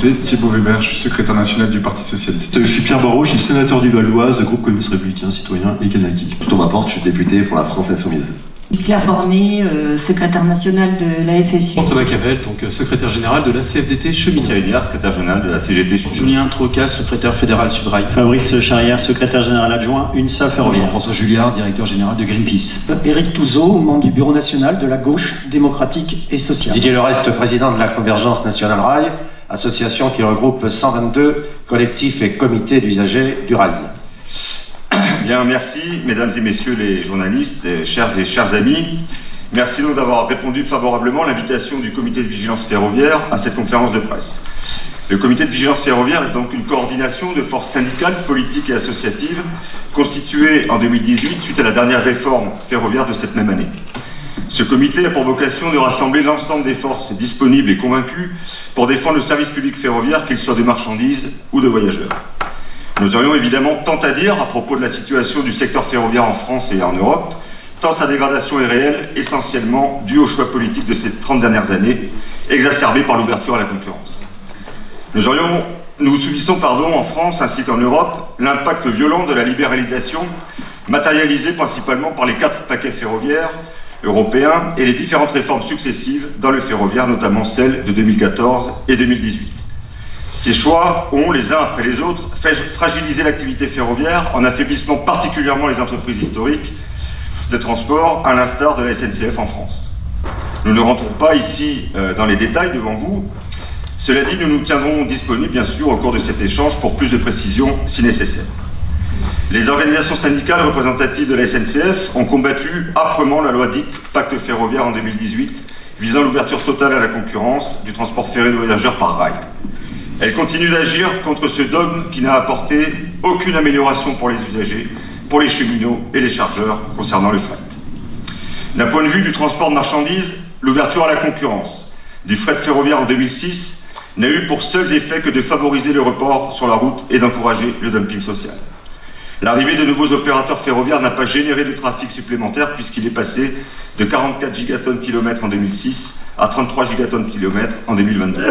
présenté, Thibaut Weber, je suis secrétaire national du Parti Socialiste. Je suis Pierre Barraud, je suis sénateur du Val d'Oise, groupe communiste républicain, citoyen et Kanaki. Thomas Porte, je suis député pour la France Insoumise. Claire Bornet, secrétaire nationale de la FSU. Antonin Cavelle, donc secrétaire général de la CFDT Cheminot. Thierry Diard, secrétaire général de la CGT Cheminot. Julien Trocas, secrétaire fédéral Sudrail. Fabrice Charrière, secrétaire général adjoint UNSA Ferroviaire. Jean-François Julliard, directeur général de Greenpeace. Éric Touzeau, membre du bureau national de la gauche démocratique et sociale. Didier Lereste, président de la Convergence Nationale Rail, association qui regroupe 122 collectifs et comités d'usagers du rail. Bien, merci, mesdames et messieurs les journalistes, chers et chers amis. Merci donc d'avoir répondu favorablement à l'invitation du comité de vigilance ferroviaire à cette conférence de presse. Le comité de vigilance ferroviaire est donc une coordination de forces syndicales, politiques et associatives constituée en 2018 suite à la dernière réforme ferroviaire de cette même année. Ce comité a pour vocation de rassembler l'ensemble des forces disponibles et convaincues pour défendre le service public ferroviaire, qu'il soit de marchandises ou de voyageurs. Nous aurions évidemment tant à dire à propos de la situation du secteur ferroviaire en France et en Europe, tant sa dégradation est réelle, essentiellement due au choix politique de ces 30 dernières années, exacerbée par l'ouverture à la concurrence. Nous subissons en France ainsi qu'en Europe l'impact violent de la libéralisation, matérialisée principalement par les 4 paquets ferroviaires européens et les différentes réformes successives dans le ferroviaire, notamment celles de 2014 et 2018. Ces choix ont, les uns après les autres, fait fragiliser l'activité ferroviaire en affaiblissant particulièrement les entreprises historiques de transport, à l'instar de la SNCF en France. Nous ne rentrons pas ici dans les détails devant vous. Cela dit, nous nous tiendrons disponibles, bien sûr, au cours de cet échange pour plus de précisions si nécessaire. Les organisations syndicales représentatives de la SNCF ont combattu âprement la loi dite Pacte ferroviaire en 2018, visant l'ouverture totale à la concurrence du transport ferré de voyageurs par rail. Elle continue d'agir contre ce dogme qui n'a apporté aucune amélioration pour les usagers, pour les cheminots et les chargeurs concernant le fret. D'un point de vue du transport de marchandises, l'ouverture à la concurrence du fret ferroviaire en 2006 n'a eu pour seuls effets que de favoriser le report sur la route et d'encourager le dumping social. L'arrivée de nouveaux opérateurs ferroviaires n'a pas généré de trafic supplémentaire puisqu'il est passé de 44 gigatonnes-kilomètres en 2006 à 33 gigatonnes-kilomètres en 2022.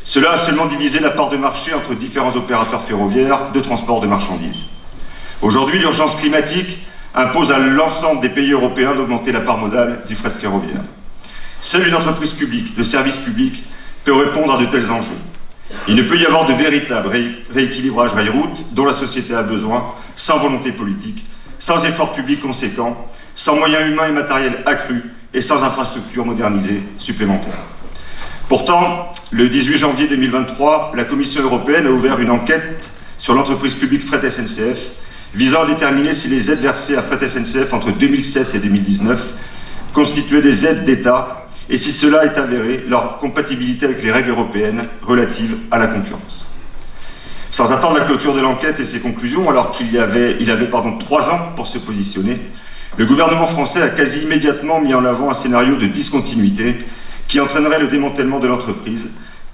Cela a seulement divisé la part de marché entre différents opérateurs ferroviaires de transport de marchandises. Aujourd'hui, l'urgence climatique impose à l'ensemble des pays européens d'augmenter la part modale du fret ferroviaire. Seule une entreprise publique, de service public, peut répondre à de tels enjeux. Il ne peut y avoir de véritable rééquilibrage rail-route dont la société a besoin, sans volonté politique, sans efforts publics conséquents, sans moyens humains et matériels accrus et sans infrastructures modernisées supplémentaires. Pourtant, le 18 janvier 2023, la Commission européenne a ouvert une enquête sur l'entreprise publique Fret SNCF, visant à déterminer si les aides versées à Fret SNCF entre 2007 et 2019 constituaient des aides d'État et si cela est avéré, leur compatibilité avec les règles européennes relatives à la concurrence. Sans attendre la clôture de l'enquête et ses conclusions, alors qu'il avait 3 ans pour se positionner, le gouvernement français a quasi immédiatement mis en avant un scénario de discontinuité qui entraînerait le démantèlement de l'entreprise,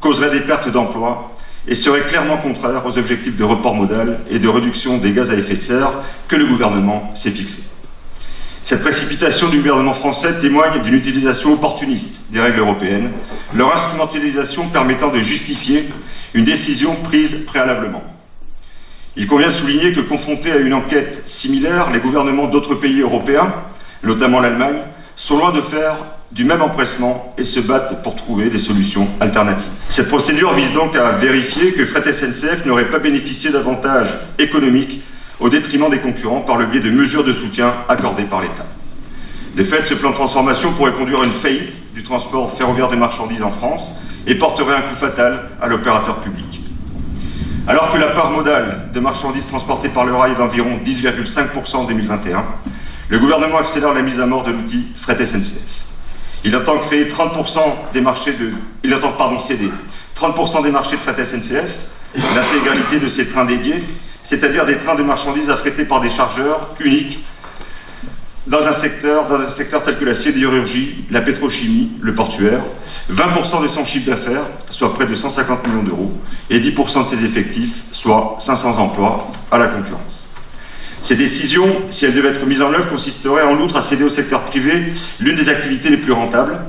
causerait des pertes d'emplois et serait clairement contraire aux objectifs de report modal et de réduction des gaz à effet de serre que le gouvernement s'est fixé. Cette précipitation du gouvernement français témoigne d'une utilisation opportuniste des règles européennes, leur instrumentalisation permettant de justifier une décision prise préalablement. Il convient de souligner que, confrontés à une enquête similaire, les gouvernements d'autres pays européens, notamment l'Allemagne, sont loin de faire du même empressement et se battent pour trouver des solutions alternatives. Cette procédure vise donc à vérifier que Fret SNCF n'aurait pas bénéficié d'avantages économiques au détriment des concurrents par le biais de mesures de soutien accordées par l'État. De fait, ce plan de transformation pourrait conduire à une faillite du transport ferroviaire de marchandises en France et porterait un coup fatal à l'opérateur public. Alors que la part modale de marchandises transportées par le rail est d'environ 10,5% en 2021, le gouvernement accélère la mise à mort de l'outil Fret SNCF. Il entend céder 30% des marchés de Fret SNCF, l'intégralité de ses trains dédiés, c'est-à-dire des trains de marchandises affrétés par des chargeurs uniques dans un secteur tel que la sidérurgie, la pétrochimie, le portuaire, 20% de son chiffre d'affaires, soit près de 150 millions d'euros, et 10% de ses effectifs, soit 500 emplois, à la concurrence. Ces décisions, si elles devaient être mises en œuvre, consisteraient en outre à céder au secteur privé l'une des activités les plus rentables,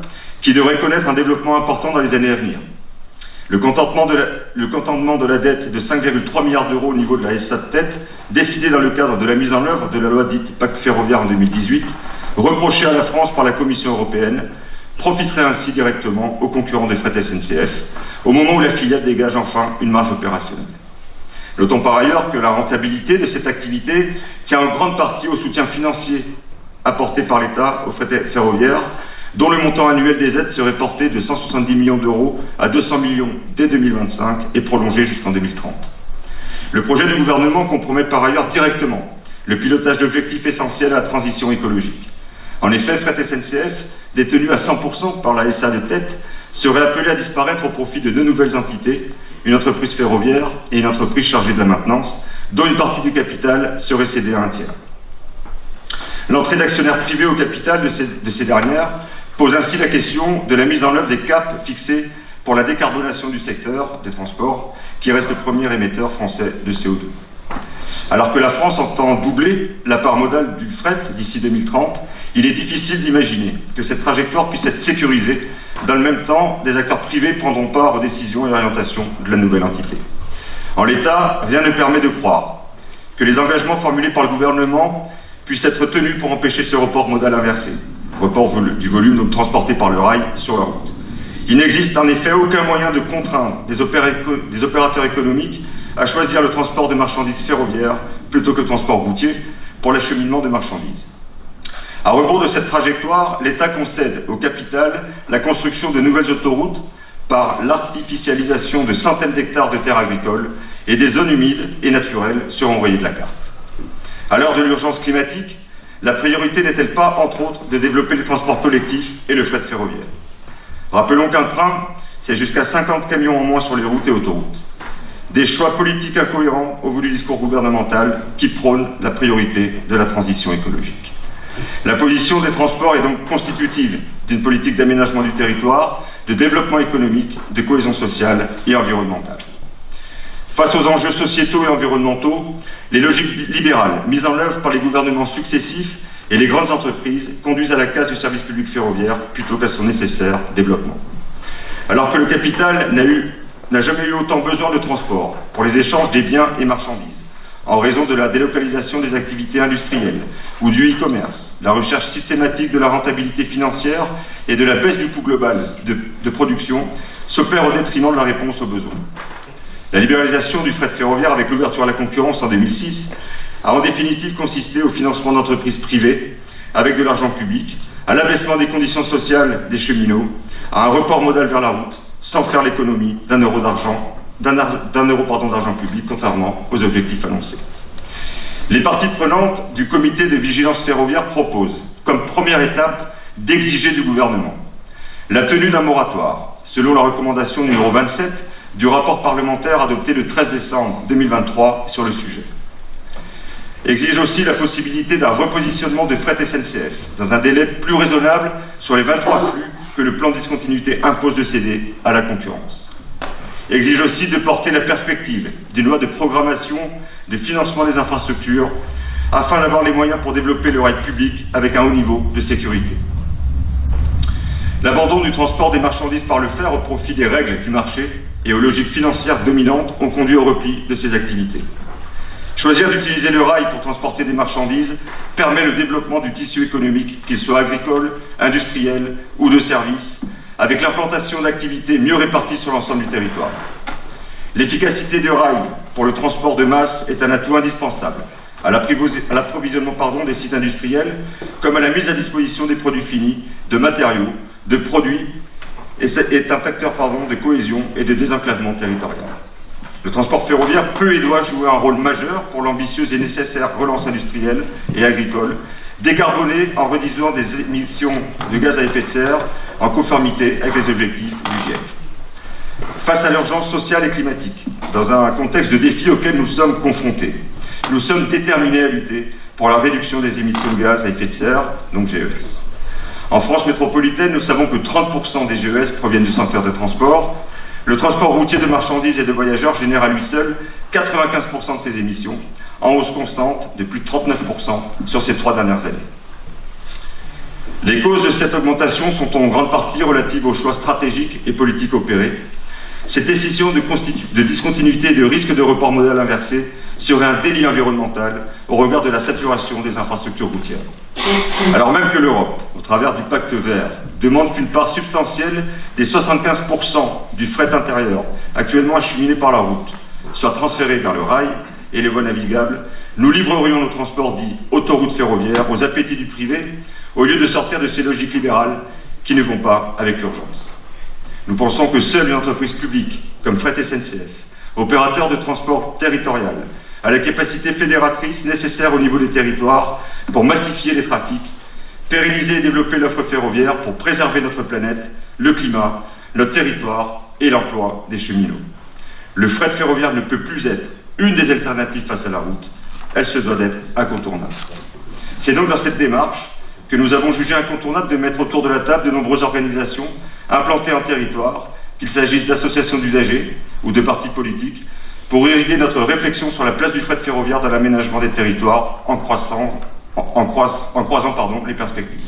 qui devrait connaître un développement important dans les années à venir. Le contentement le contentement de la dette de 5,3 milliards d'euros au niveau de la SA de tête, décidé dans le cadre de la mise en œuvre de la loi dite Pacte ferroviaire en 2018, reproché à la France par la Commission européenne, profiterait ainsi directement aux concurrents des fret SNCF, au moment où la filiale dégage enfin une marge opérationnelle. Notons par ailleurs que la rentabilité de cette activité tient en grande partie au soutien financier apporté par l'État au fret ferroviaire, dont le montant annuel des aides serait porté de 170 millions d'euros à 200 millions dès 2025 et prolongé jusqu'en 2030. Le projet du gouvernement compromet par ailleurs directement le pilotage d'objectifs essentiels à la transition écologique. En effet, Fret SNCF, détenu à 100% par la SA de tête, serait appelé à disparaître au profit de deux nouvelles entités, une entreprise ferroviaire et une entreprise chargée de la maintenance, dont une partie du capital serait cédée à un tiers. L'entrée d'actionnaires privés au capital de ces dernières pose ainsi la question de la mise en œuvre des caps fixés pour la décarbonation du secteur des transports, qui reste le premier émetteur français de CO2. Alors que la France entend doubler la part modale du fret d'ici 2030, il est difficile d'imaginer que cette trajectoire puisse être sécurisée. Dans le même temps, des acteurs privés prendront part aux décisions et l'orientation de la nouvelle entité. En l'état, rien ne permet de croire que les engagements formulés par le gouvernement puissent être tenus pour empêcher ce report modal inversé, report du volume donc transporté par le rail sur la route. Il n'existe en effet aucun moyen de contraindre des opérateurs économiques à choisir le transport de marchandises ferroviaires plutôt que le transport routier pour l'acheminement de marchandises. À rebours de cette trajectoire, l'État concède au capital la construction de nouvelles autoroutes par l'artificialisation de centaines d'hectares de terres agricoles et des zones humides et naturelles seront rayées de la carte. À l'heure de l'urgence climatique, la priorité n'est-elle pas, entre autres, de développer les transports collectifs et le fret ferroviaire? Rappelons qu'un train, c'est jusqu'à 50 camions en moins sur les routes et autoroutes. Des choix politiques incohérents au vu du discours gouvernemental qui prône la priorité de la transition écologique. La position des transports est donc constitutive d'une politique d'aménagement du territoire, de développement économique, de cohésion sociale et environnementale. Face aux enjeux sociétaux et environnementaux, les logiques libérales mises en œuvre par les gouvernements successifs et les grandes entreprises conduisent à la casse du service public ferroviaire plutôt qu'à son nécessaire développement. Alors que le capital n'a jamais eu autant besoin de transport pour les échanges des biens et marchandises, en raison de la délocalisation des activités industrielles ou du e-commerce, la recherche systématique de la rentabilité financière et de la baisse du coût global de production s'opère au détriment de la réponse aux besoins. La libéralisation du fret ferroviaire avec l'ouverture à la concurrence en 2006 a en définitive consisté au financement d'entreprises privées avec de l'argent public, à l'abaissement des conditions sociales des cheminots, à un report modal vers la route, sans faire l'économie d'un euro d'argent public, contrairement aux objectifs annoncés. Les parties prenantes du comité de vigilance ferroviaire proposent, comme première étape, d'exiger du gouvernement la tenue d'un moratoire, selon la recommandation numéro 27 du rapport parlementaire adopté le 13 décembre 2023 sur le sujet. Exige aussi la possibilité d'un repositionnement de fret SNCF dans un délai plus raisonnable sur les 23 flux que le plan de discontinuité impose de céder à la concurrence. Exige aussi de porter la perspective d'une loi de programmation de financement des infrastructures afin d'avoir les moyens pour développer le rail public avec un haut niveau de sécurité. L'abandon du transport des marchandises par le fer au profit des règles du marché et aux logiques financières dominantes ont conduit au repli de ces activités. Choisir d'utiliser le rail pour transporter des marchandises permet le développement du tissu économique, qu'il soit agricole, industriel ou de services, avec l'implantation d'activités mieux réparties sur l'ensemble du territoire. L'efficacité du rail pour le transport de masse est un atout indispensable à l'approvisionnement des sites industriels, comme à la mise à disposition des produits finis, de matériaux, de produits, et est un facteur de cohésion et de désenclavement territorial. Le transport ferroviaire peut et doit jouer un rôle majeur pour l'ambitieuse et nécessaire relance industrielle et agricole, décarbonée en réduisant des émissions de gaz à effet de serre en conformité avec les objectifs du GIEC. Face à l'urgence sociale et climatique, dans un contexte de défis auquel nous sommes confrontés, nous sommes déterminés à lutter pour la réduction des émissions de gaz à effet de serre, donc GES. En France métropolitaine, nous savons que 30% des GES proviennent du secteur des transports. Le transport routier de marchandises et de voyageurs génère à lui seul 95% de ses émissions, en hausse constante de plus de 39% sur ces 3 dernières années. Les causes de cette augmentation sont en grande partie relatives aux choix stratégiques et politiques opérés. Cette décision de discontinuité et de risque de report modal inversé serait un délit environnemental au regard de la saturation des infrastructures routières. Alors même que l'Europe, au travers du pacte vert, demande qu'une part substantielle des 75% du fret intérieur actuellement acheminé par la route soit transférée vers le rail et les voies navigables, nous livrerions nos transports dits autoroutes ferroviaires aux appétits du privé au lieu de sortir de ces logiques libérales qui ne vont pas avec l'urgence. Nous pensons que seule une entreprise publique, comme Fret SNCF, opérateur de transport territorial, a la capacité fédératrice nécessaire au niveau des territoires pour massifier les trafics, pérenniser et développer l'offre ferroviaire pour préserver notre planète, le climat, notre territoire et l'emploi des cheminots. Le fret ferroviaire ne peut plus être une des alternatives face à la route, elle se doit d'être incontournable. C'est donc dans cette démarche que nous avons jugé incontournable de mettre autour de la table de nombreuses organisations implantées en territoire, qu'il s'agisse d'associations d'usagers ou de partis politiques, pour irriguer notre réflexion sur la place du fret ferroviaire dans l'aménagement des territoires en croisant les perspectives.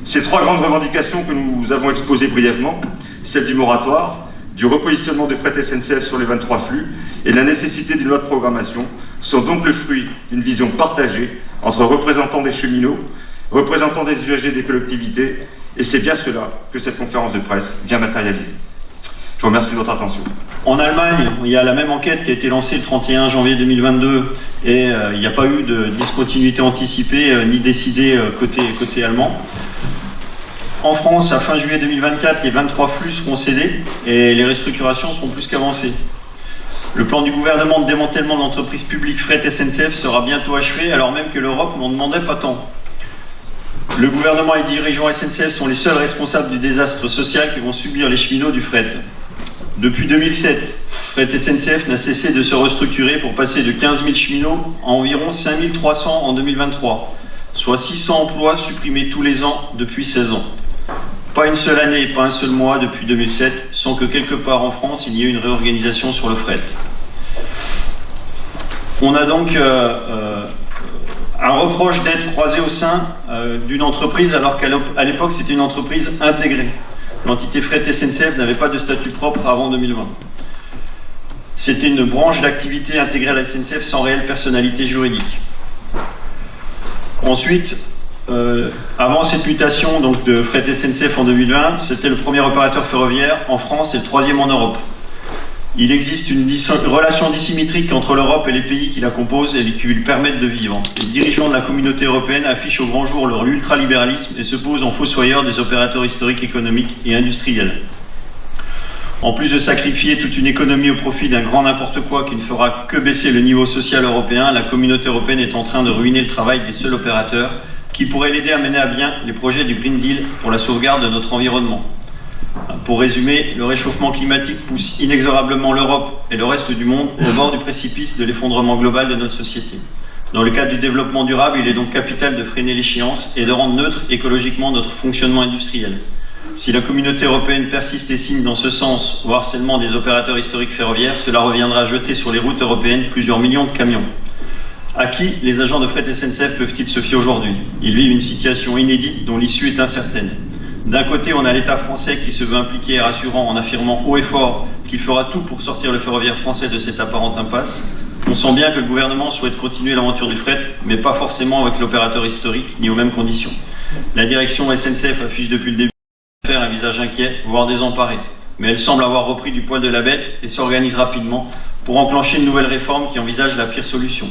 Ces trois grandes revendications que nous avons exposées brièvement, celle du moratoire, du repositionnement de Fret SNCF sur les 23 flux et la nécessité d'une loi de programmation, sont donc le fruit d'une vision partagée entre représentants des cheminots, représentants des usagers des collectivités, et c'est bien cela que cette conférence de presse vient matérialiser. Je vous remercie de votre attention. En Allemagne, il y a la même enquête qui a été lancée le 31 janvier 2022 et il n'y a pas eu de discontinuité anticipée ni décidée côté allemand. En France, à fin juillet 2024, les 23 flux seront cédés et les restructurations seront plus qu'avancées. Le plan du gouvernement de démantèlement de l'entreprise publique Fret SNCF sera bientôt achevé alors même que l'Europe n'en demandait pas tant. Le gouvernement et les dirigeants SNCF sont les seuls responsables du désastre social que vont subir les cheminots du fret. Depuis 2007, Fret SNCF n'a cessé de se restructurer pour passer de 15 000 cheminots à environ 5 300 en 2023, soit 600 emplois supprimés tous les ans depuis 16 ans. Pas une seule année et pas un seul mois depuis 2007 sans que quelque part en France il y ait une réorganisation sur le fret. On a donc un reproche d'être croisé au sein d'une entreprise alors qu'à l'époque c'était une entreprise intégrée. L'entité Fret SNCF n'avait pas de statut propre avant 2020. C'était une branche d'activité intégrée à la SNCF sans réelle personnalité juridique. Ensuite, avant cette mutation donc, de Fret SNCF en 2020, c'était le premier opérateur ferroviaire en France et le troisième en Europe. Il existe une relation dissymétrique entre l'Europe et les pays qui la composent et qui lui permettent de vivre. Les dirigeants de la communauté européenne affichent au grand jour leur ultralibéralisme et se posent en fossoyeurs des opérateurs historiques, économiques et industriels. En plus de sacrifier toute une économie au profit d'un grand n'importe quoi qui ne fera que baisser le niveau social européen, la communauté européenne est en train de ruiner le travail des seuls opérateurs qui pourraient l'aider à mener à bien les projets du Green Deal pour la sauvegarde de notre environnement. Pour résumer, le réchauffement climatique pousse inexorablement l'Europe et le reste du monde au bord du précipice de l'effondrement global de notre société. Dans le cadre du développement durable, il est donc capital de freiner l'échéance et de rendre neutre écologiquement notre fonctionnement industriel. Si la communauté européenne persiste et signe dans ce sens au harcèlement des opérateurs historiques ferroviaires, cela reviendra à jeter sur les routes européennes plusieurs millions de camions. À qui les agents de Fret SNCF peuvent-ils se fier aujourd'hui? Ils vivent une situation inédite dont l'issue est incertaine. D'un côté, on a l'État français qui se veut impliqué et rassurant en affirmant haut et fort qu'il fera tout pour sortir le ferroviaire français de cette apparente impasse. On sent bien que le gouvernement souhaite continuer l'aventure du fret, mais pas forcément avec l'opérateur historique, ni aux mêmes conditions. La direction SNCF affiche depuis le début de l'affaire un visage inquiet, voire désemparé. Mais elle semble avoir repris du poil de la bête et s'organise rapidement pour enclencher une nouvelle réforme qui envisage la pire solution.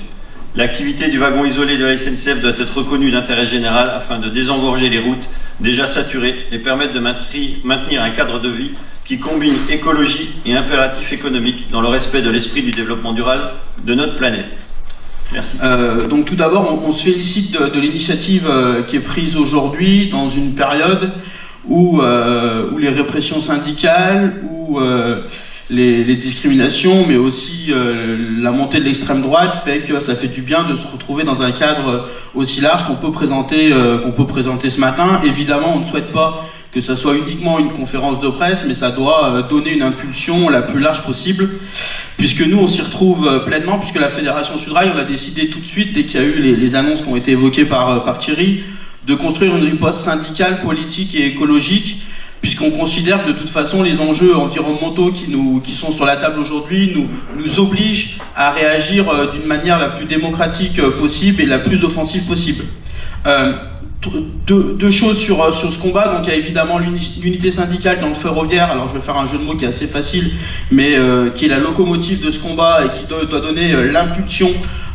L'activité du wagon isolé de la SNCF doit être reconnue d'intérêt général afin de désengorger les routes déjà saturées et permettre de maintenir un cadre de vie qui combine écologie et impératif économique dans le respect de l'esprit du développement durable de notre planète. Merci. Donc tout d'abord, on se félicite de l'initiative qui est prise aujourd'hui dans une période où les répressions syndicales, où les discriminations, mais aussi la montée de l'extrême droite fait que ça fait du bien de se retrouver dans un cadre aussi large qu'on peut présenter ce matin. Évidemment, on ne souhaite pas que ça soit uniquement une conférence de presse, mais ça doit donner une impulsion la plus large possible, puisque nous on s'y retrouve pleinement, puisque la Fédération Sudrail, on a décidé tout de suite, dès qu'il y a eu les annonces qui ont été évoquées par Thierry, de construire une riposte syndicale, politique et écologique puisqu'on considère que de toute façon les enjeux environnementaux qui sont sur la table aujourd'hui nous obligent à réagir d'une manière la plus démocratique possible et la plus offensive possible. Deux choses sur ce combat. Donc il y a évidemment l'unité syndicale dans le ferroviaire. Alors je vais faire un jeu de mots qui est assez facile, mais qui est la locomotive de ce combat et qui doit donner l'impulsion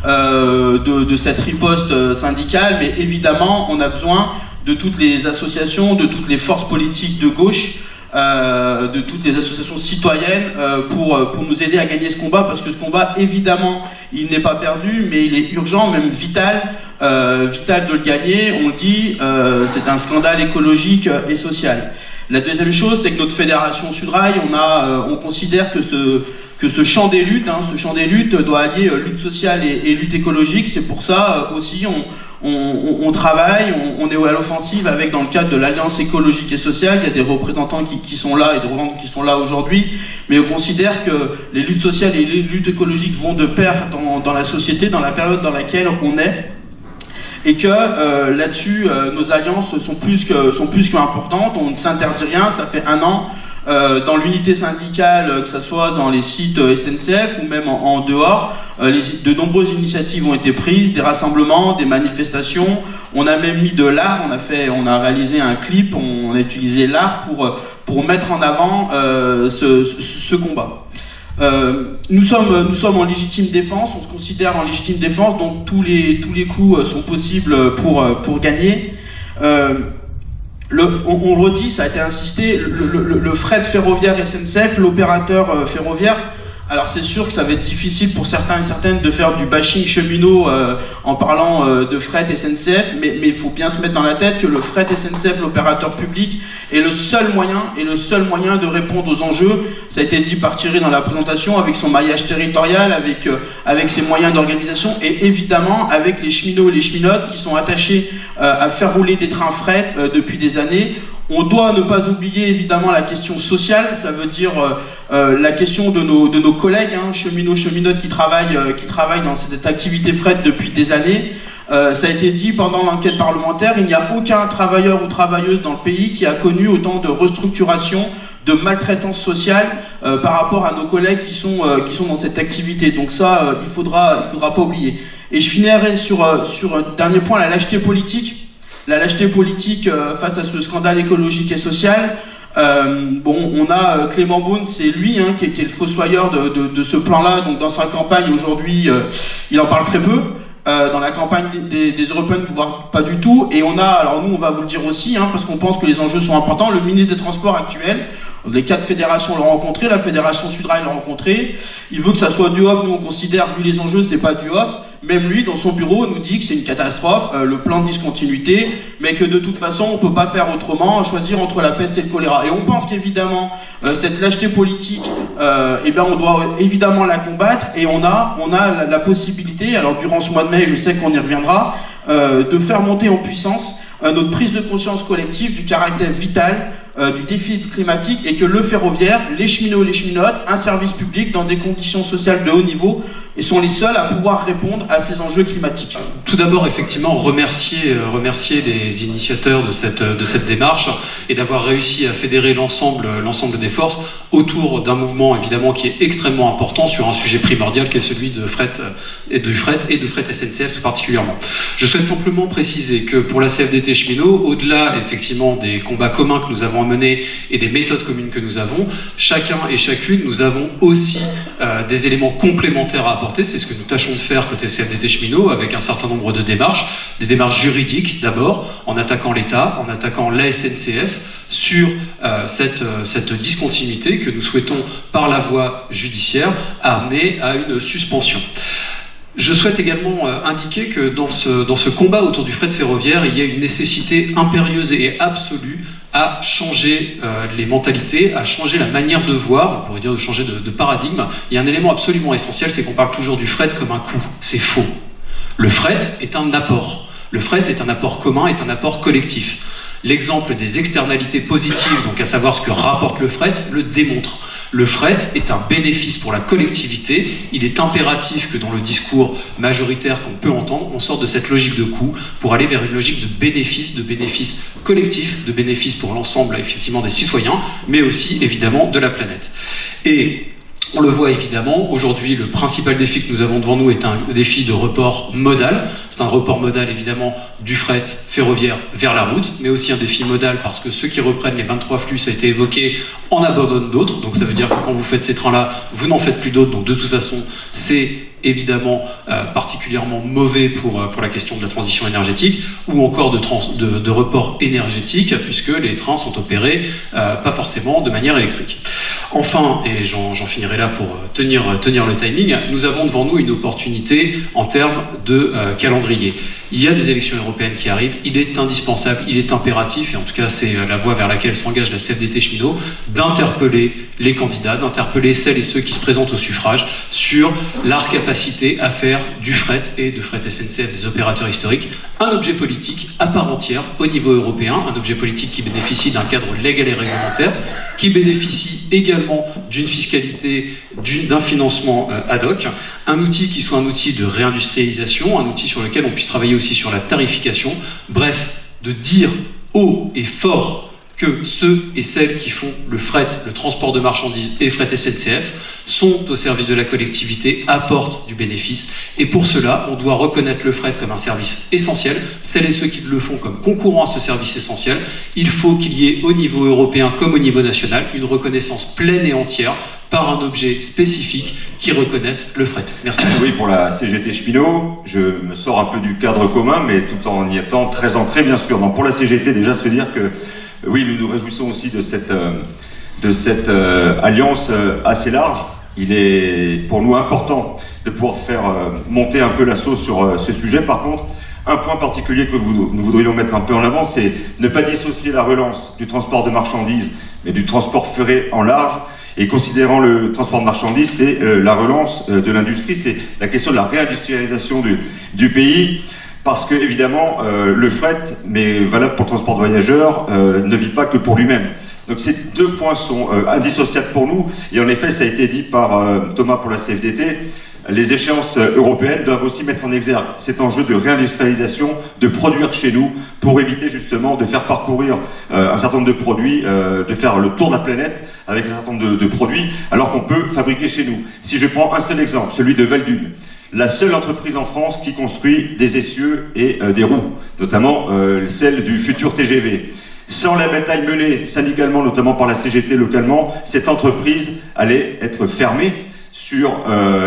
de cette riposte syndicale. Mais évidemment, on a besoin de toutes les associations, de toutes les forces politiques de gauche, de toutes les associations citoyennes pour nous aider à gagner ce combat, parce que ce combat, évidemment, il n'est pas perdu, mais il est urgent, même vital de le gagner. On le dit, c'est un scandale écologique et social. La deuxième chose, c'est que notre fédération Sudrail, on considère que ce champ des luttes, doit allier lutte sociale et lutte écologique. C'est pour ça aussi on travaille, on est à l'offensive avec, dans le cadre de l'Alliance écologique et sociale, il y a des représentants qui sont là et des représentants qui sont là aujourd'hui, mais on considère que les luttes sociales et les luttes écologiques vont de pair dans la société, dans la période dans laquelle on est, et que là-dessus, nos alliances sont plus que importantes. On ne s'interdit rien. Ça fait 1 an. Dans l'unité syndicale, que ce soit dans les sites SNCF ou même en dehors, de nombreuses initiatives ont été prises, des rassemblements, des manifestations. On a même mis de l'art, on a réalisé un clip, on a utilisé l'art pour mettre en avant ce combat. Nous sommes en légitime défense, on se considère en légitime défense, donc tous les coups sont possibles pour gagner. On le redit, ça a été insisté, le fret ferroviaire SNCF, l'opérateur ferroviaire, alors c'est sûr que ça va être difficile pour certains et certaines de faire du bashing cheminot en parlant de fret SNCF, mais il faut bien se mettre dans la tête que le fret SNCF, l'opérateur public, est le seul moyen de répondre aux enjeux. Ça a été dit par Thierry dans la présentation, avec son maillage territorial, avec ses moyens d'organisation, et évidemment avec les cheminots et les cheminotes qui sont attachés à faire rouler des trains fret depuis des années. On doit ne pas oublier évidemment la question sociale, ça veut dire la question de nos collègues, cheminots, cheminotes qui travaillent dans cette activité fret depuis des années. Ça a été dit pendant l'enquête parlementaire, il n'y a aucun travailleur ou travailleuse dans le pays qui a connu autant de restructuration, de maltraitance sociale par rapport à nos collègues qui sont dans cette activité. Donc ça, il faudra pas oublier. Et je finirai sur un dernier point, la lâcheté politique. La lâcheté politique face à ce scandale écologique et social. On a Clément Beaune, c'est lui qui est le fossoyeur de ce plan-là. Donc dans sa campagne aujourd'hui, il en parle très peu. Dans la campagne des européennes, voire pas du tout. Et alors nous, on va vous le dire aussi, parce qu'on pense que les enjeux sont importants. Le ministre des Transports actuel, les 4 fédérations l'ont rencontré, la fédération Sudrail l'a rencontré. Il veut que ça soit du off. Nous, on considère, vu les enjeux, c'est pas du off. Même lui, dans son bureau, nous dit que c'est une catastrophe, le plan de discontinuité, mais que de toute façon, on peut pas faire autrement, choisir entre la peste et le choléra. Et on pense qu'évidemment, cette lâcheté politique, on doit évidemment la combattre, et on a la possibilité, alors durant ce mois de mai, je sais qu'on y reviendra, de faire monter en puissance notre prise de conscience collective du caractère vital du défi climatique, et que le ferroviaire, les cheminots et les cheminotes, un service public dans des conditions sociales de haut niveau, et sont les seuls à pouvoir répondre à ces enjeux climatiques. Tout d'abord, effectivement, remercier les initiateurs de cette démarche et d'avoir réussi à fédérer l'ensemble des forces autour d'un mouvement évidemment qui est extrêmement important sur un sujet primordial qui est celui de fret et de fret SNCF tout particulièrement. Je souhaite simplement préciser que pour la CFDT cheminot, au-delà effectivement des combats communs que nous avons à mener et des méthodes communes que nous avons, chacun et chacune, nous avons aussi des éléments complémentaires à apporter. C'est ce que nous tâchons de faire côté CFDT cheminot avec un certain nombre de démarches, des démarches juridiques d'abord, en attaquant l'État, en attaquant la SNCF sur cette discontinuité que nous souhaitons par la voie judiciaire amener à une suspension. Je souhaite également indiquer que dans ce combat autour du fret ferroviaire, il y a une nécessité impérieuse et absolue à changer les mentalités, à changer la manière de voir, on pourrait dire de changer de paradigme. Il y a un élément absolument essentiel, c'est qu'on parle toujours du fret comme un coût. C'est faux. Le fret est un apport. Le fret est un apport commun, est un apport collectif. L'exemple des externalités positives, donc à savoir ce que rapporte le fret, le démontre. Le fret est un bénéfice pour la collectivité. Il est impératif que dans le discours majoritaire qu'on peut entendre, on sorte de cette logique de coût pour aller vers une logique de bénéfice collectif, de bénéfice pour l'ensemble effectivement des citoyens, mais aussi évidemment de la planète. Et on le voit évidemment, aujourd'hui le principal défi que nous avons devant nous est un défi de report modal. C'est un report modal évidemment du fret ferroviaire vers la route, mais aussi un défi modal parce que ceux qui reprennent les 23 flux, ça a été évoqué, en abandonnent d'autres. Donc ça veut dire que quand vous faites ces trains-là, vous n'en faites plus d'autres. Donc de toute façon, c'est évidemment particulièrement mauvais pour la question de la transition énergétique ou encore de report énergétique, puisque les trains sont opérés pas forcément de manière électrique. Enfin, et j'en finirai là pour tenir le timing, nous avons devant nous une opportunité en termes de calendrier. Il y a des élections européennes qui arrivent, il est indispensable, il est impératif, et en tout cas c'est la voie vers laquelle s'engage la CFDT cheminot, d'interpeller les candidats, d'interpeller celles et ceux qui se présentent au suffrage sur leur capacité à faire du fret et de fret SNCF des opérateurs historiques un objet politique à part entière au niveau européen, un objet politique qui bénéficie d'un cadre légal et réglementaire, qui bénéficie également d'une fiscalité, d'un financement ad hoc, un outil qui soit un outil de réindustrialisation, un outil sur lequel on puisse travailler aussi sur la tarification, bref, de dire haut et fort que ceux et celles qui font le fret, le transport de marchandises et fret SNCF sont au service de la collectivité, apportent du bénéfice. Et pour cela, on doit reconnaître le fret comme un service essentiel. Celles et ceux qui le font comme concurrent à ce service essentiel, il faut qu'il y ait au niveau européen comme au niveau national une reconnaissance pleine et entière par un objet spécifique qui reconnaisse le fret. Merci. Oui, pour la CGT cheminot, je me sors un peu du cadre commun, mais tout en y étant très ancré, bien sûr. Donc pour la CGT, déjà se dire que oui, nous nous réjouissons aussi de cette alliance assez large. Il est pour nous important de pouvoir faire monter un peu la sauce sur ce sujet. Par contre, un point particulier que nous voudrions mettre un peu en avant, c'est ne pas dissocier la relance du transport de marchandises, mais du transport ferré en large. Et considérant le transport de marchandises, c'est la relance de l'industrie, c'est la question de la réindustrialisation du pays. Parce que évidemment, le fret, mais valable pour le transport de voyageurs, ne vit pas que pour lui-même. Donc ces deux points sont indissociables pour nous. Et en effet, ça a été dit par Thomas pour la CFDT, les échéances européennes doivent aussi mettre en exergue cet enjeu de réindustrialisation, de produire chez nous, pour éviter justement de faire parcourir un certain nombre de produits, de faire le tour de la planète avec un certain nombre de produits, alors qu'on peut fabriquer chez nous. Si je prends un seul exemple, celui de Valdune, la seule entreprise en France qui construit des essieux et des roues, notamment celle du futur TGV. Sans la bataille menée syndicalement, notamment par la CGT localement, cette entreprise allait être fermée sur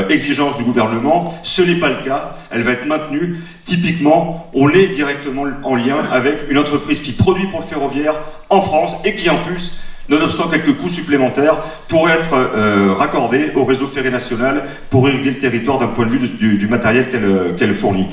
exigence du gouvernement. Ce n'est pas le cas, elle va être maintenue. Typiquement, on est directement en lien avec une entreprise qui produit pour le ferroviaire en France et qui en plus, nonobstant quelques coûts supplémentaires, pourrait être raccordée au réseau ferré national pour irriguer le territoire d'un point de vue du matériel qu'elle fournit.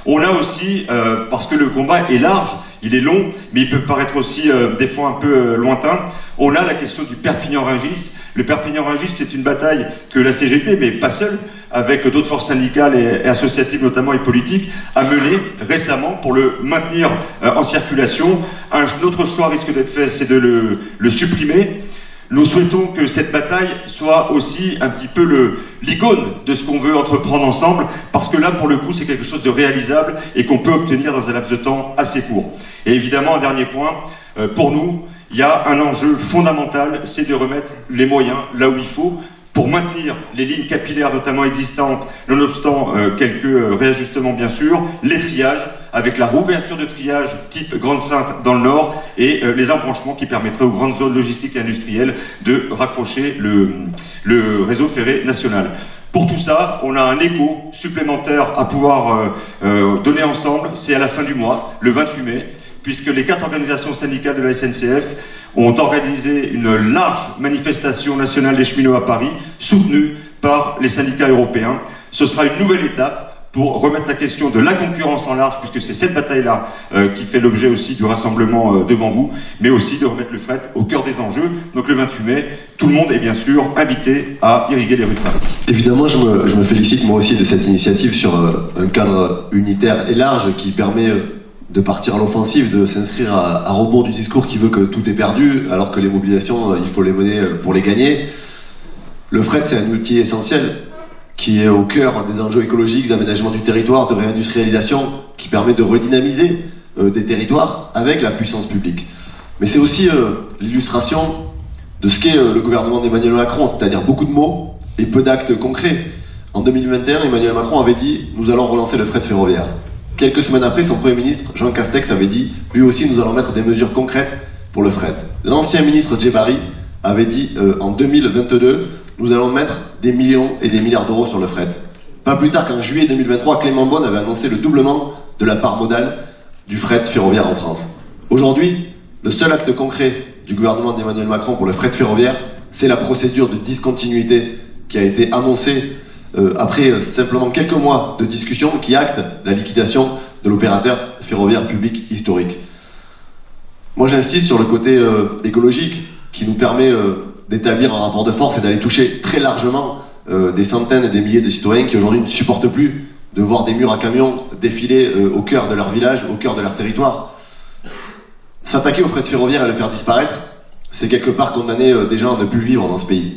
On a aussi, parce que le combat est large, il est long, mais il peut paraître aussi des fois un peu lointain, on a la question du Perpignan-Rungis. Le Perpignan-Rungis, c'est une bataille que la CGT, mais pas seule, avec d'autres forces syndicales et associatives notamment et politiques, a mené récemment pour le maintenir en circulation. Un autre choix risque d'être fait, c'est de le supprimer. Nous souhaitons que cette bataille soit aussi un petit peu l'icône de ce qu'on veut entreprendre ensemble, parce que là, pour le coup, c'est quelque chose de réalisable et qu'on peut obtenir dans un laps de temps assez court. Et évidemment, un dernier point, pour nous, il y a un enjeu fondamental, c'est de remettre les moyens là où il faut, pour maintenir les lignes capillaires notamment existantes, nonobstant quelques réajustements bien sûr, les triages, avec la rouverture de triage type Grande-Synthe dans le nord, et les embranchements qui permettraient aux grandes zones logistiques et industrielles de raccrocher le réseau ferré national. Pour tout ça, on a un écho supplémentaire à pouvoir donner ensemble, c'est à la fin du mois, le 28 mai, puisque les 4 organisations syndicales de la SNCF ont organisé une large manifestation nationale des cheminots à Paris, soutenue par les syndicats européens. Ce sera une nouvelle étape pour remettre la question de la concurrence en large, puisque c'est cette bataille-là qui fait l'objet aussi du rassemblement devant vous, mais aussi de remettre le fret au cœur des enjeux. Donc le 28 mai, tout le monde est bien sûr invité à irriguer les rues de Paris. Évidemment, je me félicite moi aussi de cette initiative sur un cadre unitaire et large qui permet de partir à l'offensive, de s'inscrire à rebours du discours qui veut que tout est perdu, alors que les mobilisations, il faut les mener pour les gagner. Le fret, c'est un outil essentiel qui est au cœur des enjeux écologiques, d'aménagement du territoire, de réindustrialisation, qui permet de redynamiser des territoires avec la puissance publique. Mais c'est aussi l'illustration de ce qu'est le gouvernement d'Emmanuel Macron, c'est-à-dire beaucoup de mots et peu d'actes concrets. En 2021, Emmanuel Macron avait dit « Nous allons relancer le fret ferroviaire ». Quelques semaines après, son Premier ministre, Jean Castex, avait dit « Lui aussi, nous allons mettre des mesures concrètes pour le fret ». L'ancien ministre Djebari avait dit en 2022 « Nous allons mettre des millions et des milliards d'euros sur le fret ». Pas plus tard qu'en juillet 2023, Clément Beaune avait annoncé le doublement de la part modale du fret ferroviaire en France. Aujourd'hui, le seul acte concret du gouvernement d'Emmanuel Macron pour le fret ferroviaire, c'est la procédure de discontinuité qui a été annoncée après simplement quelques mois de discussion qui acte la liquidation de l'opérateur ferroviaire public historique. Moi j'insiste sur le côté écologique qui nous permet d'établir un rapport de force et d'aller toucher très largement des centaines et des milliers de citoyens qui aujourd'hui ne supportent plus de voir des murs à camions défiler au cœur de leur village, au cœur de leur territoire. S'attaquer au fret ferroviaire et le faire disparaître, c'est quelque part condamner des gens à ne plus vivre dans ce pays.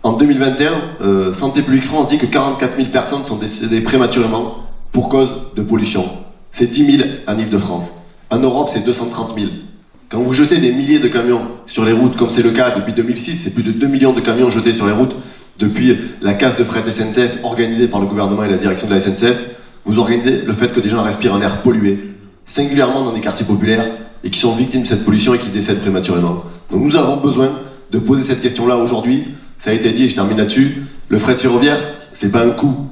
En 2021, Santé publique France dit que 44 000 personnes sont décédées prématurément pour cause de pollution. C'est 10 000 en Ile-de-France. En Europe, c'est 230 000. Quand vous jetez des milliers de camions sur les routes, comme c'est le cas depuis 2006, c'est plus de 2 millions de camions jetés sur les routes depuis la casse de fret SNCF organisée par le gouvernement et la direction de la SNCF, vous organisez le fait que des gens respirent un air pollué, singulièrement dans des quartiers populaires, et qui sont victimes de cette pollution et qui décèdent prématurément. Donc nous avons besoin de poser cette question-là aujourd'hui. Ça a été dit et je termine là-dessus. Le fret ferroviaire, c'est pas un coût,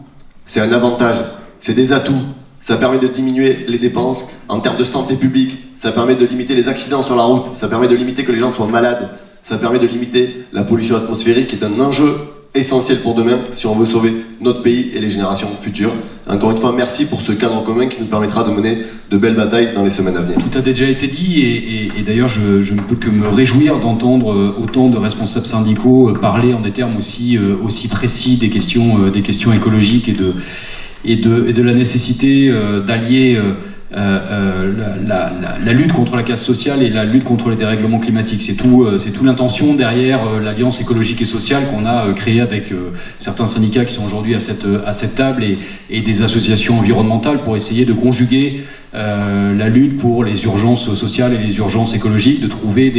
c'est un avantage, c'est des atouts. Ça permet de diminuer les dépenses en termes de santé publique, ça permet de limiter les accidents sur la route, ça permet de limiter que les gens soient malades, ça permet de limiter la pollution atmosphérique qui est un enjeu essentiel pour demain si on veut sauver notre pays et les générations futures. Encore une fois, merci pour ce cadre commun qui nous permettra de mener de belles batailles dans les semaines à venir. Tout a déjà été dit et d'ailleurs je ne peux que me réjouir d'entendre autant de responsables syndicaux parler en des termes aussi précis des questions écologiques et de la nécessité d'allier la lutte contre la casse sociale et la lutte contre les dérèglements climatiques. C'est tout l'intention derrière l'Alliance écologique et sociale qu'on a créée avec certains syndicats qui sont aujourd'hui à cette table et des associations environnementales pour essayer de conjuguer la lutte pour les urgences sociales et les urgences écologiques, de trouver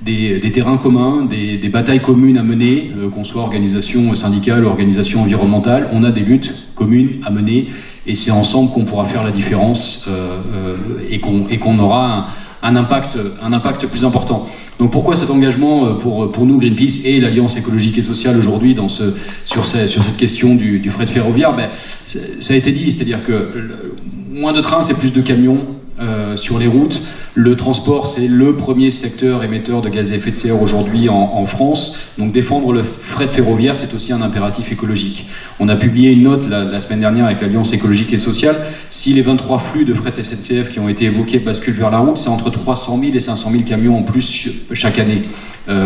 des terrains communs, des batailles communes à mener, qu'on soit organisation syndicale ou organisation environnementale. On a des luttes communes à mener et c'est ensemble qu'on pourra faire la différence et qu'on aura un impact plus important. Donc pourquoi cet engagement pour nous, Greenpeace et l'Alliance écologique et sociale aujourd'hui sur cette question du fret ferroviaire? Ça a été dit, c'est-à-dire que moins de trains, c'est plus de camions sur les routes. Le transport, c'est le premier secteur émetteur de gaz à effet de serre aujourd'hui en France. Donc défendre le fret ferroviaire, c'est aussi un impératif écologique. On a publié une note la semaine dernière avec l'Alliance écologique et sociale. Si les 23 flux de fret SNCF qui ont été évoqués basculent vers la route, c'est entre 300 000 et 500 000 camions en plus chaque année.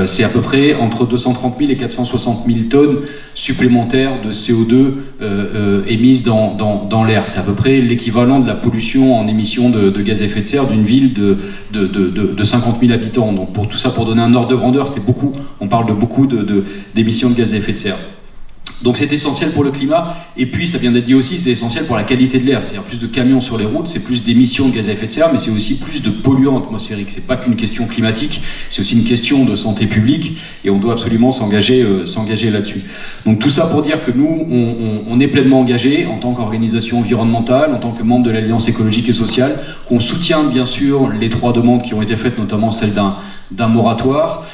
C'est à peu près entre 230 000 et 460 000 tonnes supplémentaires de CO2 émises dans l'air. C'est à peu près l'équivalent de la pollution en émissions de gaz à effet de serre d'une ville de 50 000 habitants. Donc pour tout ça, pour donner un ordre de grandeur, c'est beaucoup. On parle de beaucoup d'émissions de gaz à effet de serre. Donc c'est essentiel pour le climat, et puis ça vient d'être dit aussi, c'est essentiel pour la qualité de l'air, c'est-à-dire plus de camions sur les routes, c'est plus d'émissions de gaz à effet de serre, mais c'est aussi plus de polluants atmosphériques. C'est pas qu'une question climatique, c'est aussi une question de santé publique, et on doit absolument s'engager là-dessus. Donc tout ça pour dire que nous, on est pleinement engagés en tant qu'organisation environnementale, en tant que membre de l'Alliance écologique et sociale, qu'on soutient bien sûr les 3 demandes qui ont été faites, notamment celle d'un moratoire,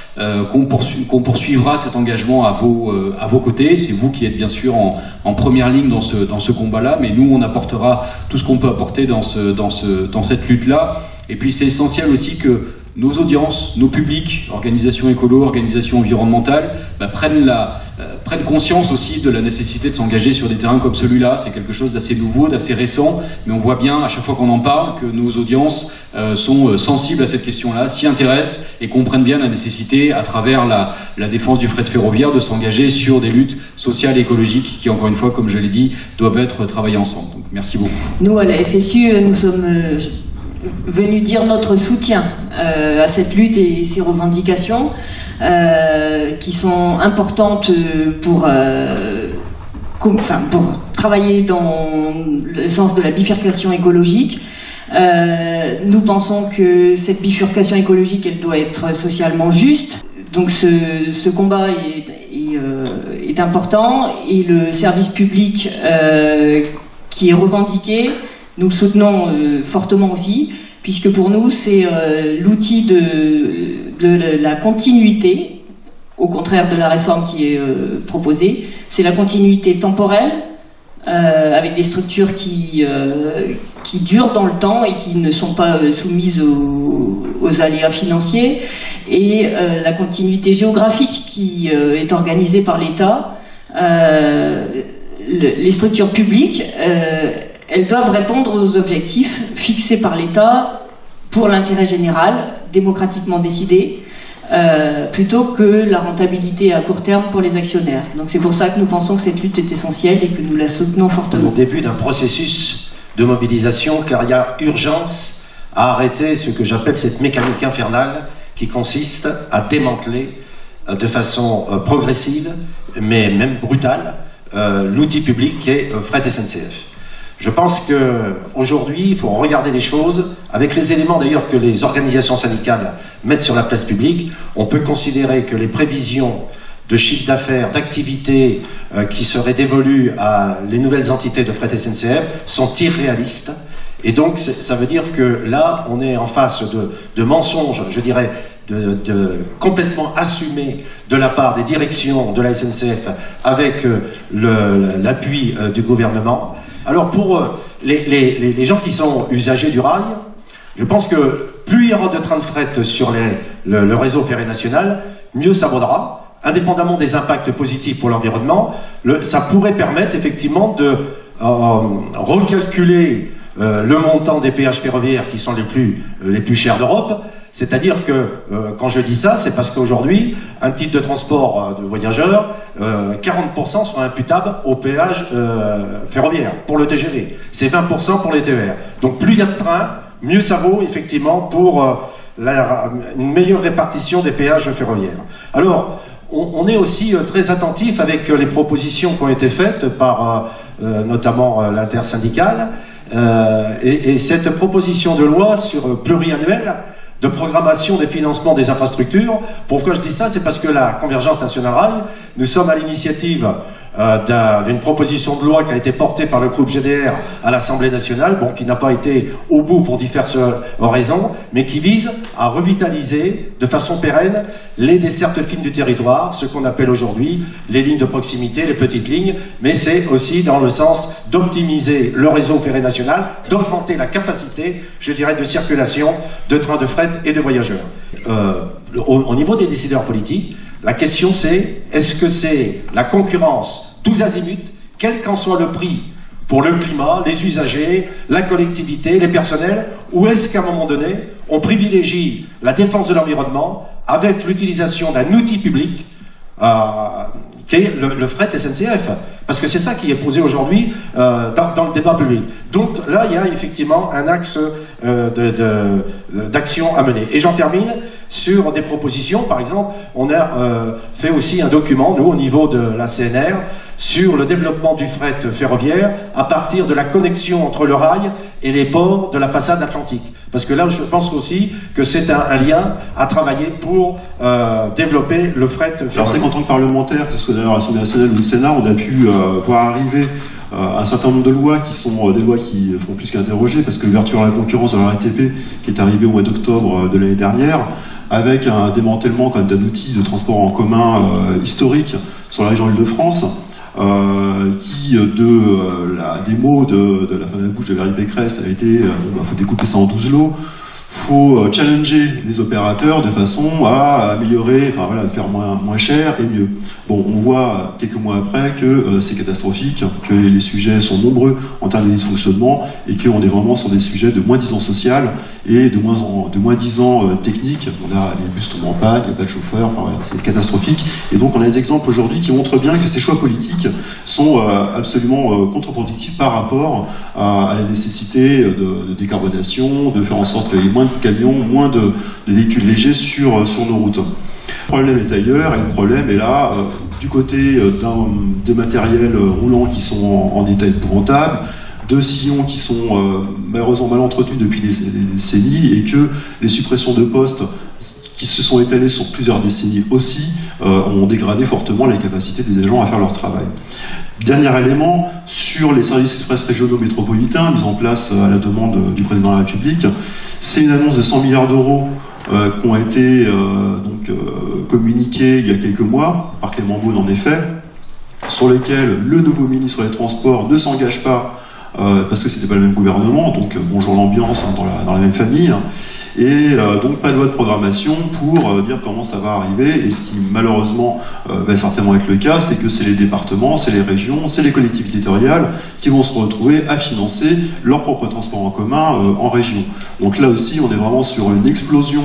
qu'on poursuivra cet engagement à vos côtés. C'est vous qui êtes bien sûr en première ligne dans ce combat-là, mais nous on apportera tout ce qu'on peut apporter dans cette lutte-là. Et puis c'est essentiel aussi que nos audiences, nos publics, organisations écolo, organisations environnementales, prennent conscience aussi de la nécessité de s'engager sur des terrains comme celui-là. C'est quelque chose d'assez nouveau, d'assez récent, mais on voit bien à chaque fois qu'on en parle que nos audiences sont sensibles à cette question-là, s'y intéressent et comprennent bien la nécessité, à travers la défense du fret ferroviaire, de s'engager sur des luttes sociales et écologiques qui, encore une fois, comme je l'ai dit, doivent être travaillées ensemble. Donc merci beaucoup. Nous, à la FSU, nous sommes venus dire notre soutien à cette lutte et ces revendications qui sont importantes pour travailler dans le sens de la bifurcation écologique. Nous pensons que cette bifurcation écologique, elle doit être socialement juste. Donc ce combat est important, et le service public qui est revendiqué, nous le soutenons fortement aussi, puisque pour nous c'est l'outil de la continuité, au contraire de la réforme qui est proposée. C'est la continuité temporelle, avec des structures qui durent dans le temps et qui ne sont pas soumises aux aléas financiers, et la continuité géographique qui est organisée par l'État. Les structures publiques, elles doivent répondre aux objectifs fixés par l'État pour l'intérêt général, démocratiquement décidé, plutôt que la rentabilité à court terme pour les actionnaires. Donc c'est pour ça que nous pensons que cette lutte est essentielle et que nous la soutenons fortement. Au début d'un processus de mobilisation, car il y a urgence à arrêter ce que j'appelle cette mécanique infernale qui consiste à démanteler de façon progressive, mais même brutale, l'outil public qui est Fret SNCF. Je pense qu'aujourd'hui, il faut regarder les choses avec les éléments d'ailleurs que les organisations syndicales mettent sur la place publique. On peut considérer que les prévisions de chiffre d'affaires, d'activité qui seraient dévolues à les nouvelles entités de Fret SNCF sont irréalistes. Et donc ça veut dire que là, on est en face de mensonges, je dirais, complètement assumés de la part des directions de la SNCF avec l'appui du gouvernement. Alors pour les gens qui sont usagers du rail, je pense que plus il y aura de trains de fret sur le réseau ferré national, mieux ça vaudra, indépendamment des impacts positifs pour l'environnement. Ça pourrait permettre effectivement de recalculer le montant des péages ferroviaires qui sont les plus chers d'Europe. C'est-à-dire que, quand je dis ça, c'est parce qu'aujourd'hui, un titre de transport de voyageurs, 40% sont imputables au péage ferroviaire, pour le TGV. C'est 20% pour les TER. Donc plus il y a de trains, mieux ça vaut, effectivement, pour une meilleure répartition des péages ferroviaires. Alors, on est aussi très attentif avec les propositions qui ont été faites par, notamment, l'intersyndicale, et cette proposition de loi pluriannuelle de programmation des financements des infrastructures. Pourquoi je dis ça? C'est parce que la Convergence nationale rail, nous sommes à l'initiative d'une proposition de loi qui a été portée par le groupe GDR à l'Assemblée nationale, qui n'a pas été au bout pour diverses raisons, mais qui vise à revitaliser de façon pérenne les dessertes fines du territoire, ce qu'on appelle aujourd'hui les lignes de proximité, les petites lignes, mais c'est aussi dans le sens d'optimiser le réseau ferré national, d'augmenter la capacité, je dirais, de circulation de trains de fret et de voyageurs. Au niveau des décideurs politiques, la question c'est, est-ce que c'est la concurrence tous azimuts, quel qu'en soit le prix pour le climat, les usagers, la collectivité, les personnels, ou est-ce qu'à un moment donné, on privilégie la défense de l'environnement avec l'utilisation d'un outil public qui est le fret SNCF, parce que c'est ça qui est posé aujourd'hui dans le débat public. Donc là, il y a effectivement un axe d'action à mener. Et j'en termine sur des propositions. Par exemple, on a fait aussi un document, nous, au niveau de la CNR, sur le développement du fret ferroviaire à partir de la connexion entre le rail et les ports de la façade atlantique. Parce que là, je pense aussi que c'est un lien à travailler pour développer le fret ferroviaire. Alors c'est qu'en tant que parlementaire, que ce soit d'ailleurs à l'Assemblée nationale ou au Sénat, on a pu voir arriver un certain nombre de lois qui sont des lois qui font plus qu'interroger, parce que l'ouverture à la concurrence de la RATP, qui est arrivée au mois d'octobre de l'année dernière, avec un démantèlement quand même d'un outil de transport en commun historique sur la région Île-de-France, qui des mots de la fin de la bouche de Valérie Pécresse a été faut découper ça en 12 lots, faut challenger les opérateurs de façon à améliorer, enfin voilà, faire moins cher et mieux. Bon, on voit quelques mois après que c'est catastrophique, que les sujets sont nombreux en termes de dysfonctionnement et qu'on est vraiment sur des sujets de moins-disant social et de moins-disant technique. On a les bus tombent en panne, il n'y a pas de chauffeur, enfin voilà, c'est catastrophique. Et donc on a des exemples aujourd'hui qui montrent bien que ces choix politiques sont absolument contre-productifs par rapport à la nécessité de décarbonation, de faire en sorte qu'il y ait moins de camions, moins de véhicules légers sur nos routes. Le problème est ailleurs, et le problème est là, du côté de matériels roulants qui sont en état épouvantable, de sillons qui sont malheureusement mal entretenus depuis des décennies, et que les suppressions de postes qui se sont étalées sur plusieurs décennies aussi ont dégradé fortement les capacités des agents à faire leur travail. Dernier élément, sur les services express régionaux métropolitains, mis en place à la demande du président de la République, c'est une annonce de 100 milliards d'euros qui ont été communiqués il y a quelques mois, par Clément Beaune en effet, sur lesquels le nouveau ministre des Transports ne s'engage pas, parce que c'était pas le même gouvernement, donc bonjour l'ambiance dans la même famille, et donc pas de loi de programmation pour dire comment ça va arriver. Et ce qui malheureusement va certainement être le cas, c'est que c'est les départements, c'est les régions, c'est les collectivités territoriales qui vont se retrouver à financer leur propre transport en commun en région. Donc là aussi on est vraiment sur une explosion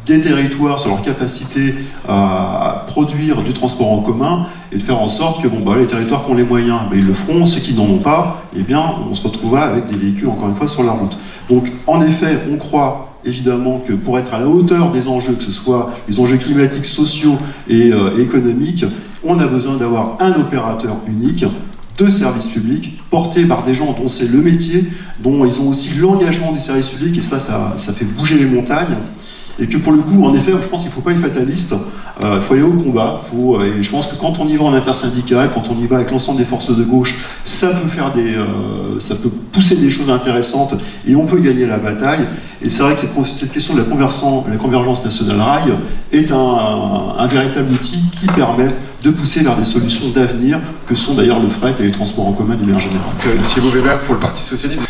des territoires, sur leur capacité à produire du transport en commun et de faire en sorte que les territoires qui ont les moyens, ils le feront, ceux qui n'en ont pas, on se retrouvera avec des véhicules encore une fois sur la route. Donc en effet, on croit évidemment que pour être à la hauteur des enjeux, que ce soit les enjeux climatiques, sociaux et économiques, on a besoin d'avoir un opérateur unique de services publics, portés par des gens dont c'est le métier, dont ils ont aussi l'engagement des services publics, et ça fait bouger les montagnes. Et que pour le coup, en effet, je pense qu'il ne faut pas être fataliste, il faut aller au combat, et je pense que quand on y va en intersyndical, quand on y va avec l'ensemble des forces de gauche, ça peut pousser des choses intéressantes et on peut gagner la bataille. Et c'est vrai que cette question de la convergence nationale rail est un véritable outil qui permet de pousser vers des solutions d'avenir que sont d'ailleurs le fret et les transports en commun de manière générale. Thierry Weber pour le Parti Socialiste.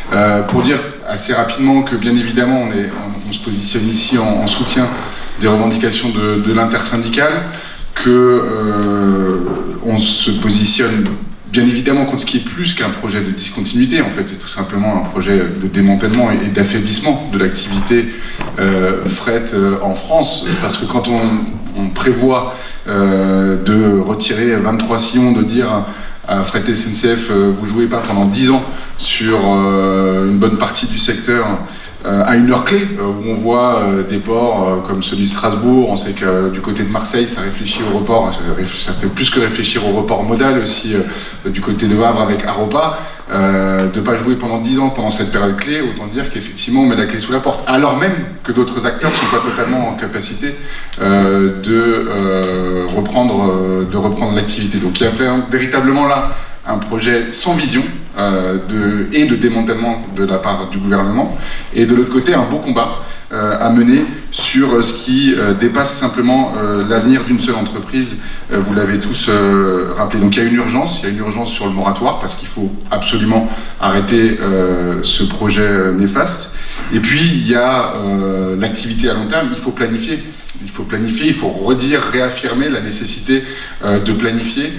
Pour dire assez rapidement que bien évidemment on se positionne ici en soutien des revendications de l'intersyndicale, on se positionne bien évidemment contre ce qui est plus qu'un projet de discontinuité. En fait, c'est tout simplement un projet de démantèlement et d'affaiblissement de l'activité fret en France, parce que quand on prévoit de retirer 23 sillons, de dire à Fret SNCF, vous jouez pas pendant 10 ans sur une bonne partie du secteur, à une heure clé, où on voit des ports comme celui de Strasbourg. On sait que du côté de Marseille, ça réfléchit au report, ça fait plus que réfléchir au report modal aussi, du côté de Havre avec Aropa. De pas jouer pendant 10 ans pendant cette période clé, autant dire qu'effectivement on met la clé sous la porte, alors même que d'autres acteurs ne sont pas totalement en capacité de reprendre l'activité. Donc il y a véritablement là un projet sans vision de démantèlement de la part du gouvernement, et de l'autre côté un beau combat à mener sur ce qui dépasse simplement l'avenir d'une seule entreprise. Vous l'avez tous rappelé. Donc il y a une urgence sur le moratoire, parce qu'il faut absolument arrêter ce projet néfaste. Et puis il y a l'activité à long terme. Il faut planifier, il faut réaffirmer la nécessité de planifier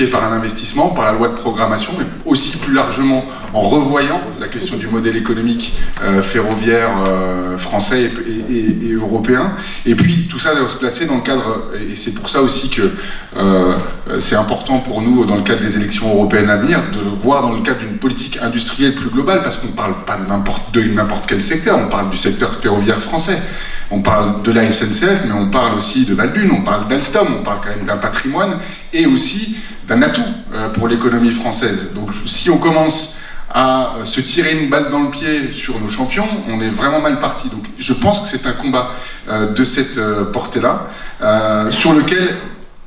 par un investissement, par la loi de programmation, mais aussi plus largement en revoyant la question du modèle économique ferroviaire français et européen. Et puis tout ça doit se placer dans le cadre, et c'est pour ça aussi que c'est important pour nous, dans le cadre des élections européennes à venir, de le voir dans le cadre d'une politique industrielle plus globale, parce qu'on ne parle pas de n'importe quel secteur, on parle du secteur ferroviaire français. On parle de la SNCF, mais on parle aussi de Valbune, on parle d'Alstom, on parle quand même d'un patrimoine et aussi d'un atout pour l'économie française. Donc si on commence à se tirer une balle dans le pied sur nos champions, on est vraiment mal parti. Donc je pense que c'est un combat de cette portée-là, sur lequel,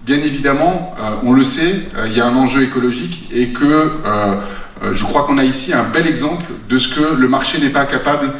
bien évidemment, on le sait, il y a un enjeu écologique, et que je crois qu'on a ici un bel exemple de ce que le marché n'est pas capable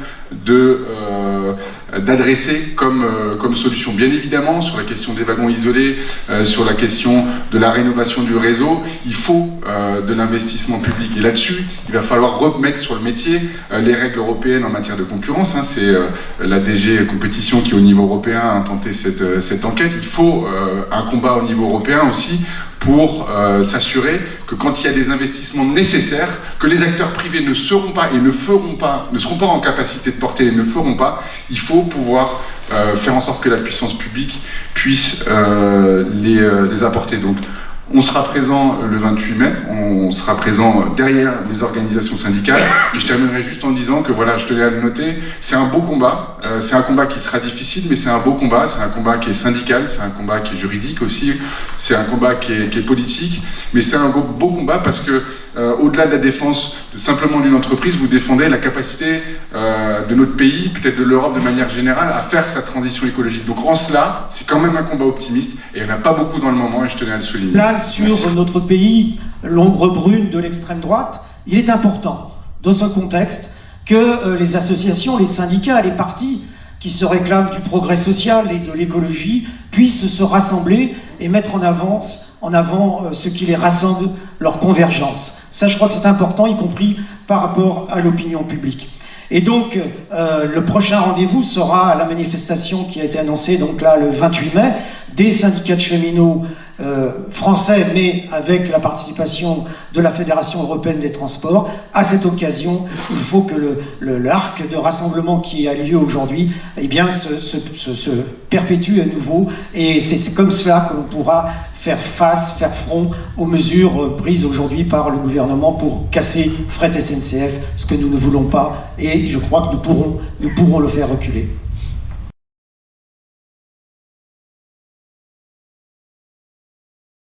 d'adresser comme solution. Bien évidemment, sur la question des wagons isolés, sur la question de la rénovation du réseau, il faut de l'investissement public. Et là-dessus, il va falloir remettre sur le métier les règles européennes en matière de concurrence. C'est la DG Compétition qui, au niveau européen, a tenté cette enquête. Il faut un combat au niveau européen aussi pour s'assurer que quand il y a des investissements nécessaires, que les acteurs privés ne seront pas et ne seront pas en capacité de porter et ne feront pas, il faut pouvoir faire en sorte que la puissance publique puisse les apporter. Donc, on sera présent le 28 mai, on sera présent derrière les organisations syndicales. Et je terminerai juste en disant que voilà, je tenais à le noter, c'est un beau combat, c'est un combat qui sera difficile, mais c'est un beau combat, c'est un combat qui est syndical, c'est un combat qui est juridique aussi, c'est un combat qui est politique, mais c'est un beau combat parce que au-delà de la défense simplement d'une entreprise, vous défendez la capacité de notre pays, peut-être de l'Europe de manière générale, à faire sa transition écologique. Donc en cela, c'est quand même un combat optimiste, et il n'y en a pas beaucoup dans le moment, et je tenais à le souligner. Sur notre pays, l'ombre brune de l'extrême droite, il est important, dans ce contexte, que les associations, les syndicats, les partis qui se réclament du progrès social et de l'écologie puissent se rassembler et mettre en avant ce qui les rassemble, leur convergence. Ça, je crois que c'est important, y compris par rapport à l'opinion publique. Et donc, le prochain rendez-vous sera la manifestation qui a été annoncée, donc là, le 28 mai, des syndicats de cheminots français, mais avec la participation de la Fédération européenne des transports. À cette occasion, il faut que l'arc de rassemblement qui a lieu aujourd'hui, eh bien, se perpétue à nouveau. Et c'est comme cela que l'on pourra faire front aux mesures prises aujourd'hui par le gouvernement pour casser Fret SNCF, ce que nous ne voulons pas. Et je crois que nous pourrons le faire reculer.